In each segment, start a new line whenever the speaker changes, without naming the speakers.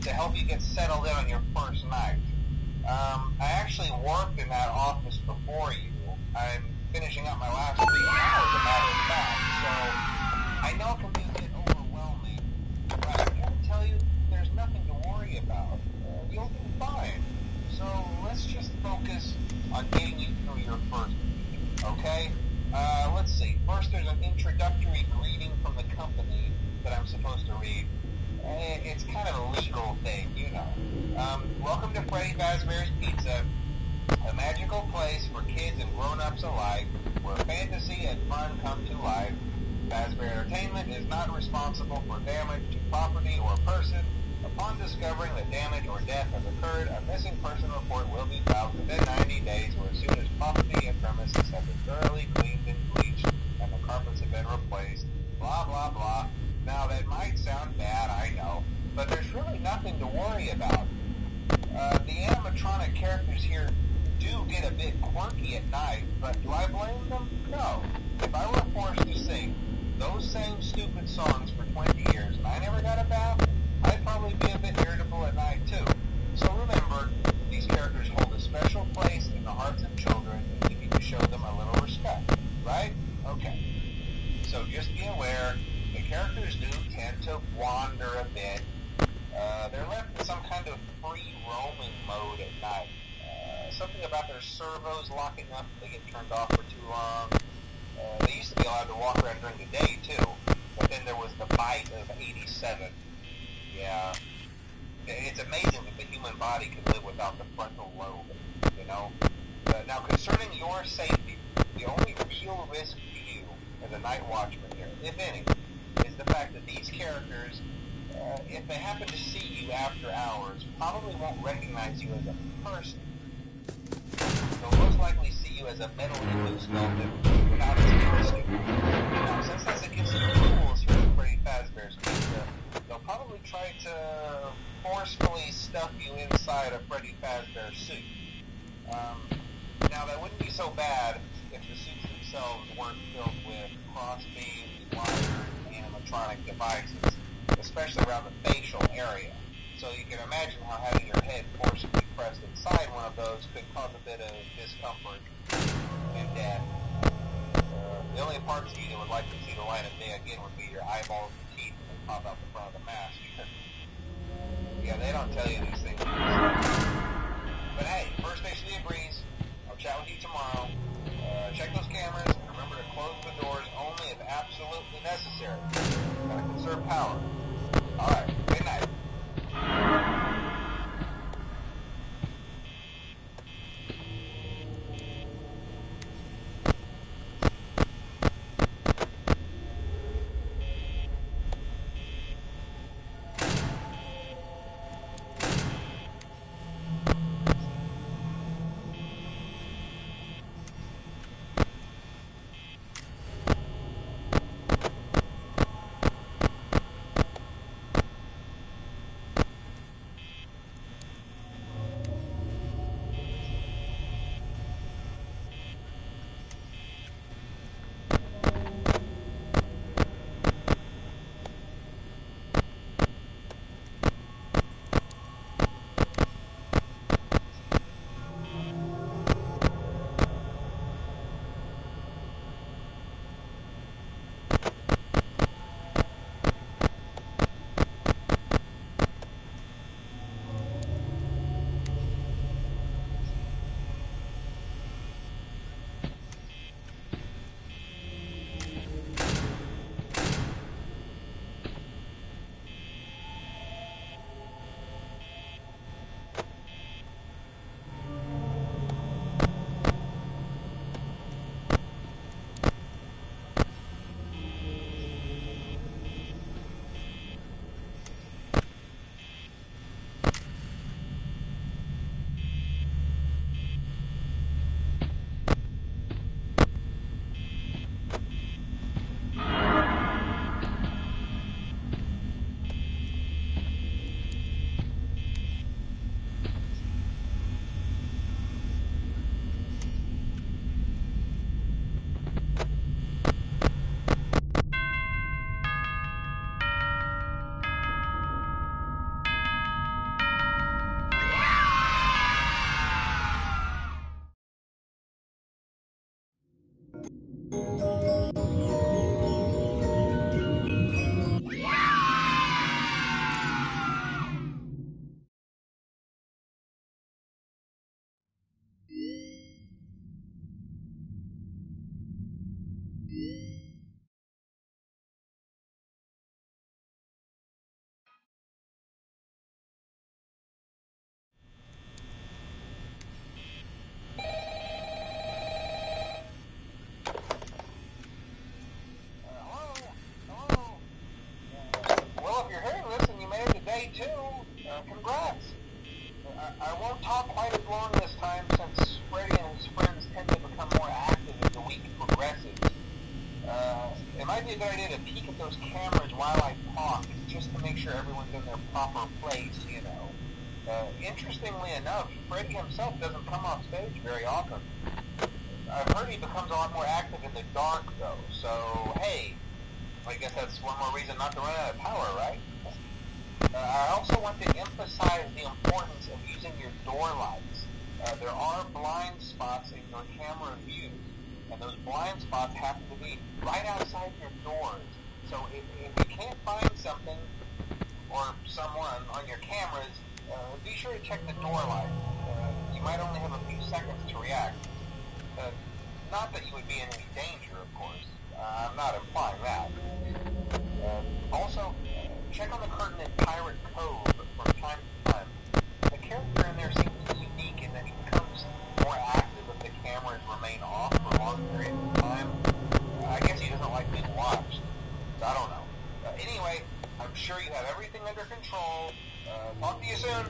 to help you get settled in on your first night. I actually worked in that office before you. I'm finishing up my last week now, as a matter of fact, so I know it can be a bit overwhelming, but I'm here to tell you there's nothing to worry about. You'll be fine. So let's just focus on getting you through your first week, okay? Let's see. First, there's an introductory greeting from the company that I'm supposed to read. It's kind of a legal thing, you know. Welcome to Freddy Fazbear's Pizza, a magical place for kids and grown-ups alike, where fantasy and fun come to life. Fazbear Entertainment is not responsible for damage to property or person. Upon discovering that damage or death has occurred, a missing person report will be filed within 90 days or as soon as property and premises have been thoroughly cleaned and bleached and the carpets have been replaced. Blah, blah, blah. Now, that might sound bad, I know, but there's really nothing to worry about. The animatronic characters here do get a bit quirky at night, but do I blame them? No. If I were forced to sing those same stupid songs for 20 years and I never got a bath, I'd probably be a bit irritable at night too. So remember, these characters hold a special place in the hearts of children and you need to show them a little respect, right? Okay. So just be aware, the characters do tend to wander a bit. They're left in some kind of free roaming mode at night. Something about their servos locking up if they get turned off for too long. They used to be allowed to walk around during the day too, but then there was the bite of 87. Yeah, it's amazing that the human body can live without the frontal lobe, you know? Now, concerning your safety, the only real risk to you as a night watchman here, if any, is the fact that these characters, if they happen to see you after hours, probably won't recognize you as a person. They'll most likely see you as a metal endoskeleton without its costume. Now, since that's against the rules here at Freddy Fazbear's Pizza, they'll probably try to forcefully stuff you inside a Freddy Fazbear suit. Now, that wouldn't be so bad if the suits themselves weren't filled with cross-beams, wires, and animatronic devices, especially around the facial area. So you can imagine how having your head forcibly pressed inside one of those could cause a bit of discomfort and death. The only parts of you that would like to see the light of day again would be your eyeballs and teeth that pop out the front of the mask. Yeah, they don't tell you these things. But hey, First Station agrees. I'll chat with you tomorrow. Check those cameras and remember to close the doors only if absolutely necessary. Gotta conserve power. Alright, good night. Congrats! I won't talk quite as long this time since Freddy and his friends tend to become more active as the week progresses. It might be a good idea to peek at those cameras while I talk, just to make sure everyone's in their proper place, you know. Interestingly enough, Freddy himself doesn't come off stage very often. I've heard he becomes a lot more active in the dark, though, so hey, I guess that's one more reason not to run out of power, right? I also want to emphasize the importance of using your door lights. There are blind spots in your camera views, and those blind spots happen to be right outside your doors. So if you can't find something or someone on your cameras, be sure to check the door light. You might only have a few seconds to react. Not that you would be in any danger, of course. I'm not implying that. Also, check on the curtain in Pirate Cove from time to time. The character in there seems unique in that he becomes more active if the cameras remain off for long periods of time. I guess he doesn't like being watched. I don't know. Anyway, I'm sure you have everything under control. Talk to you soon.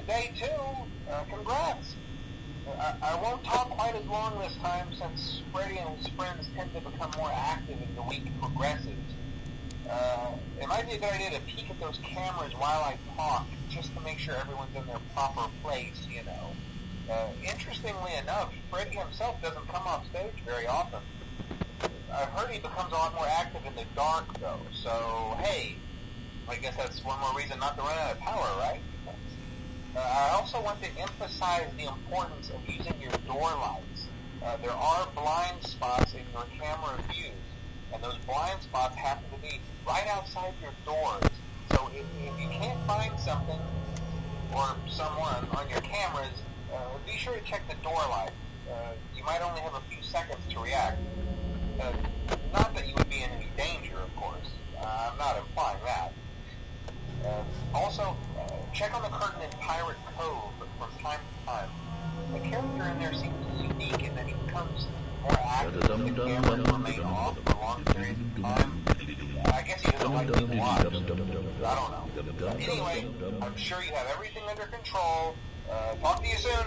Day 2, congrats. I won't talk quite as long this time since Freddy and his friends tend to become more active as the week progresses. It might be a good idea to peek at those cameras while I talk, just to make sure everyone's in their proper place, you know. Interestingly enough, Freddy himself doesn't come off stage very often. I've heard he becomes a lot more active in the dark, though, so hey, I guess that's one more reason not to run out of power, right? I also want to emphasize the importance of using your door lights. There are blind spots in your camera views, and those blind spots happen to be right outside your doors. So if you can't find something or someone on your cameras, be sure to check the door light. You might only have a few seconds to react. Not that you would be in any danger, of course. I'm not implying that. Also, check on the curtain in Pirate Cove from time to time. The character in there seems unique in that he becomes more active if the cameras remain off for long periods of time. I guess he doesn't like being watched. I don't know. Anyway, I'm sure you have everything under control. Talk to you soon.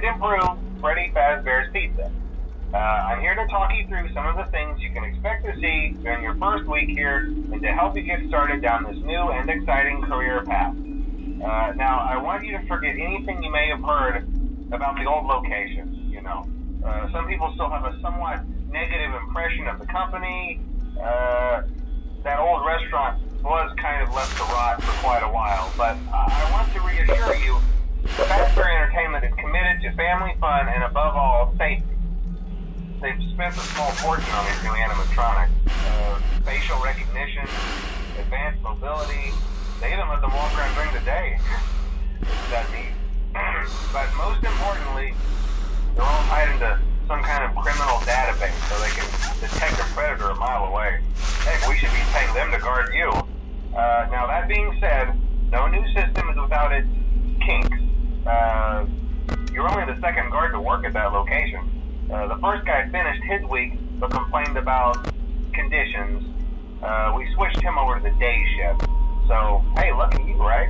improved Freddy Fazbear's Pizza. I'm here to talk you through some of the things you can expect to see during your first week here and to help you get started down this new and exciting career path. Now, I want you to forget anything you may have heard about the old location. Some people still have a somewhat negative impression of the company. That old restaurant was kind of left to rot for quite a while, but I want to reassure you, Fazbear Entertainment is committed to family fun and above all, safety. They've spent a small fortune on these new animatronics. Facial recognition, advanced mobility, they even let them walk around during the day. Isn't that neat? But most importantly, they're all tied into some kind of criminal database so they can detect a predator a mile away. Heck, we should be paying them to guard you. Now that being said, no new system is without its kinks. You're only the second guard to work at that location. The first guy finished his week but complained about conditions. We switched him over to the day shift. So, hey, lucky you, right?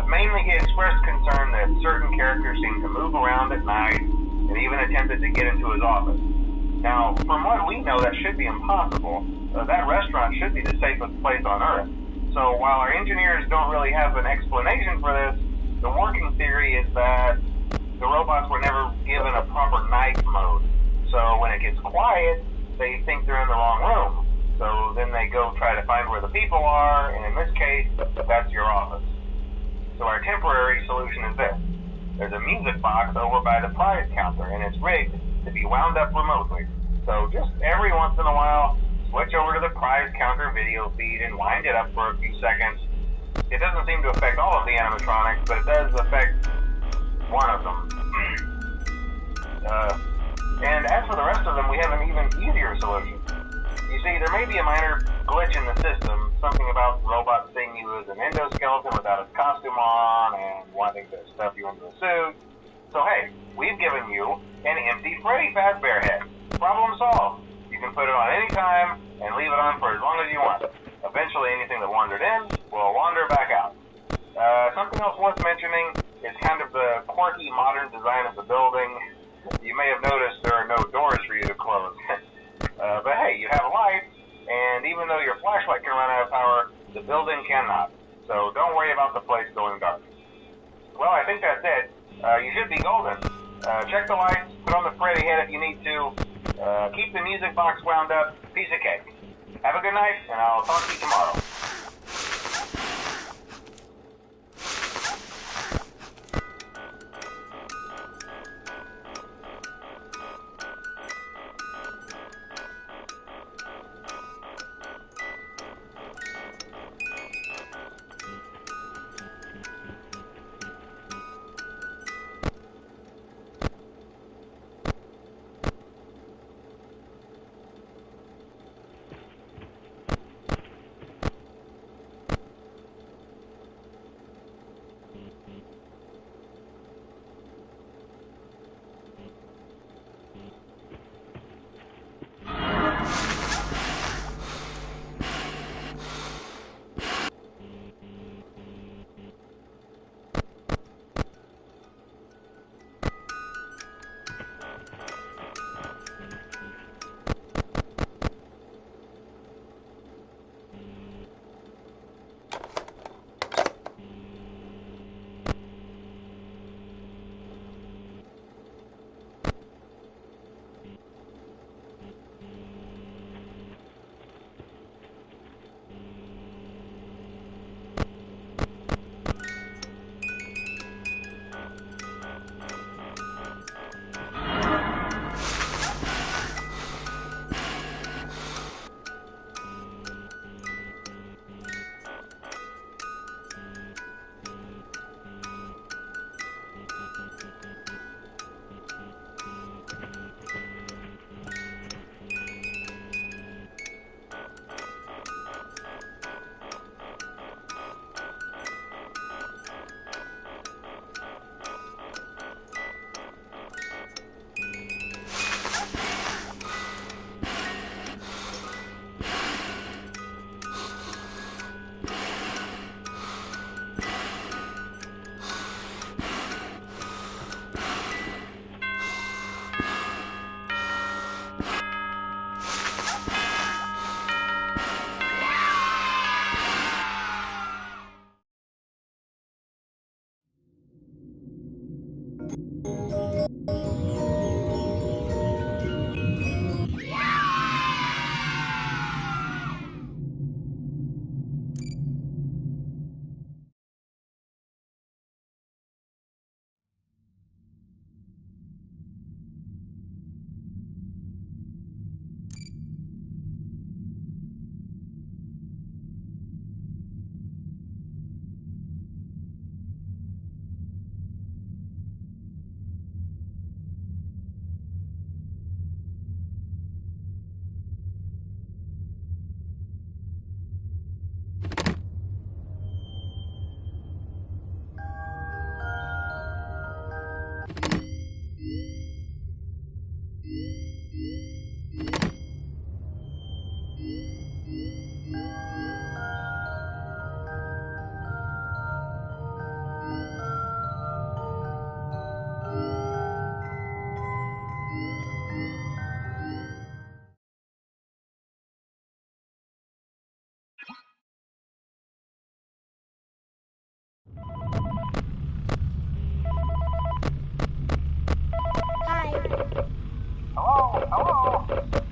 Mainly he expressed concern that certain characters seemed to move around at night and even attempted to get into his office. Now, from what we know, that should be impossible. That restaurant should be the safest place on Earth. So while our engineers don't really have an explanation for this, the working theory is that the robots were never given a proper night mode. So when it gets quiet, they think they're in the wrong room. So then they go try to find where the people are, and in this case, that's your office. So our temporary solution is this. There's a music box over by the prize counter, and it's rigged to be wound up remotely. So just every once in a while, switch over to the prize counter video feed and wind it up for a few seconds. It doesn't seem to affect all of the animatronics, but it does affect one of them. And as for the rest of them, we have an even easier solution. You see, there may be a minor glitch in the system, something about robots seeing you as an endoskeleton without a costume on and wanting to stuff you into a suit. So hey, we've given you an empty Freddy Fazbear head. Problem solved. You can put it on any time and leave it on for as long as you want. Eventually anything that wandered in will wander back out. Something else worth mentioning is kind of the quirky modern design of the building. You may have noticed there are no doors for you to close. But hey, you have lights, and even though your flashlight can run out of power, the building cannot. So don't worry about the place going dark. Well, I think that's it. You should be golden. Check the lights, put on the Freddy head if you need to. Keep the music box wound up. Piece of cake. Have a good night, and I'll talk to you tomorrow.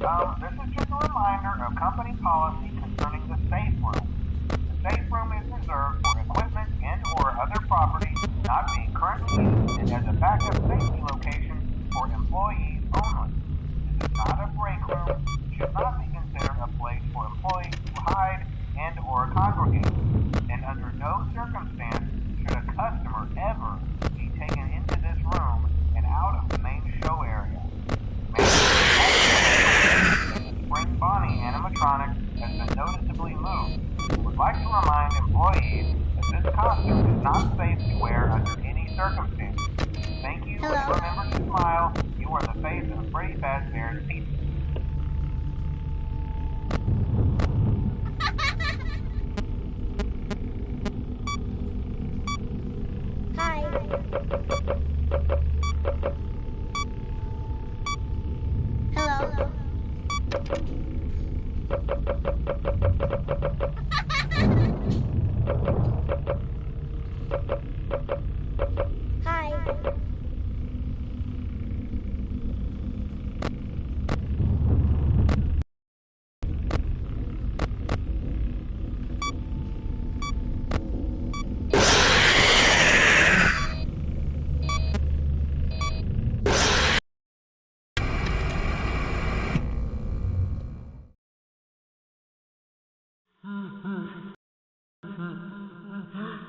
This is just a reminder of company policy concerning the safe room. The safe room is reserved for equipment and or other property not being currently used and as a backup safety location for employees only. This is not a break room, should not be considered a place for employees to hide and or congregate, and under no circumstance should a customer ever be taken into this room and out of the main show area. Spring Bonnie animatronic has been noticeably moved. Would like to remind employees that this costume is not safe to wear under any circumstance. Thank you, and remember to smile. You are the face of Freddy Fazbear's Pizza.
Hi. Hello.